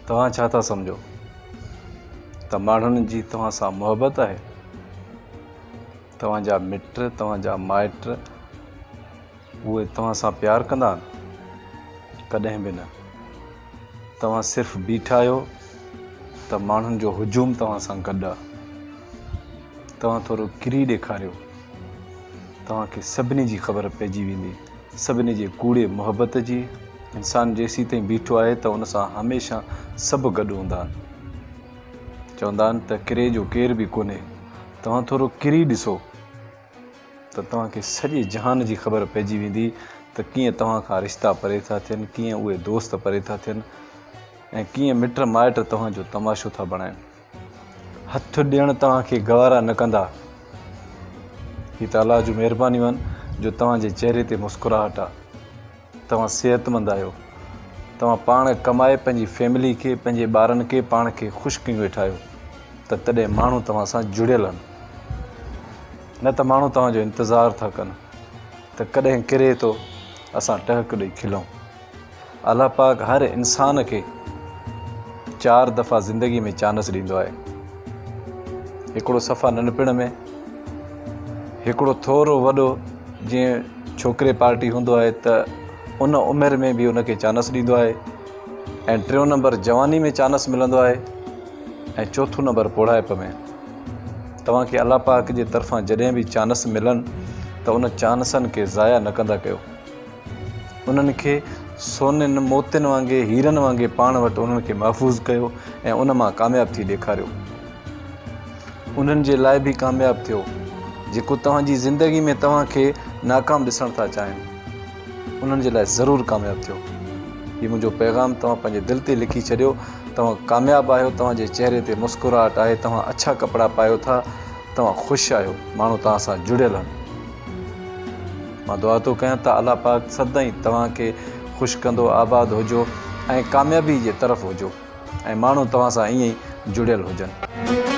तव्हां छा था सम्झो त माण्हुनि जी तव्हां सां मुहबत आहे? तव्हांजा मिट, तव्हांजा माइट उहे तव्हां सां प्यार कंदा आहिनि? कॾहिं बि न। तव्हां सिर्फ़ु बीठा आहियो त माण्हुनि जो हुजूम तव्हां सां गॾु आहे। तव्हां थोरो किरी ॾेखारियो, तव्हांखे सभिनी जी ख़बर पइजी वेंदी, सभिनी जे कूड़े मुहबत जी। इंसान जेसीं ताईं बीठो आहे त उन सां हमेशह सभु गॾु हूंदा आहिनि। चवंदा आहिनि त किरे जो केर बि कोन्हे। तव्हां थोरो किरी ॾिसो त तव्हांखे सॼे जहान जी ख़बर पइजी वेंदी त कीअं तव्हां खां रिश्ता परे था थियनि, कीअं उहे दोस्त परे था थियनि ऐं कीअं मिट माइट तव्हांजो तमाशो था बणाइनि। हथु ॾियणु तव्हांखे गवारा न कंदा। ही त अलाह जूं महिरबानियूं आहिनि जो तव्हांजे चहिरे ते मुस्कुराहट आहे। तव्हां सिहतमंद आहियो। तव्हां पाण कमाए पंहिंजी फैमिली खे, पंहिंजे ॿारनि खे, पाण खे ख़ुशि कयूं वेठा आहियो त तॾहिं माण्हू तव्हां सां जुड़ियल आहिनि। न त माण्हू तव्हांजो इंतज़ारु था कनि त कॾहिं किरे थो असां टहक ॾेई खिलूं। अलाह पाक हर इंसान खे 4 दफ़ा ज़िंदगी में चांस ॾींदो आहे। हिकिड़ो सफ़ा नंढपिण में, हिकिड़ो थोरो वॾो जीअं छोकिरे पार्टी हूंदो आहे त उन उमिरि में बि उनखे चांस ॾींदो आहे, ऐं 3 नंबर जवानी में चांस मिलंदो आहे, ऐं 4 नंबर पौड़ाइप में। तव्हांखे अलाह पाक जे तरफ़ां जॾहिं बि चांस मिलनि त उन चांसनि खे ज़ाया न कंदा कयो। उन्हनि खे सोननि मोतियुनि वांगुरु, हीरनि वांगुरु पाण वटि उन्हनि खे महफ़ूज़ कयो ऐं उन मां कामयाबु थी ॾेखारियो। उन्हनि जे लाइ बि कामयाबु थियो जेको तव्हांजी ज़िंदगी में तव्हांखे नाकाम ॾिसणु था चाहिनि। उन्हनि जे लाइ ज़रूरु कामयाबु थियो। हीउ मुंहिंजो पैगाम तव्हां पंहिंजे दिलि ते लिखी छॾियो। तव्हां कामयाबु आहियो, तव्हांजे चहिरे ते मुस्कुराहट आहे, तव्हां अछा कपिड़ा पायो था, तव्हां ख़ुशि आहियो, माण्हू तव्हां सां जुड़ियल आहिनि। मां दुआ थो कयां त अलाह पाक सदाईं तव्हांखे ख़ुशि कंदो, आबाद हुजो ऐं कामयाबी जे तरफ़ हुजो ऐं माण्हू तव्हां सां ईअं ई जुड़ियल हुजनि।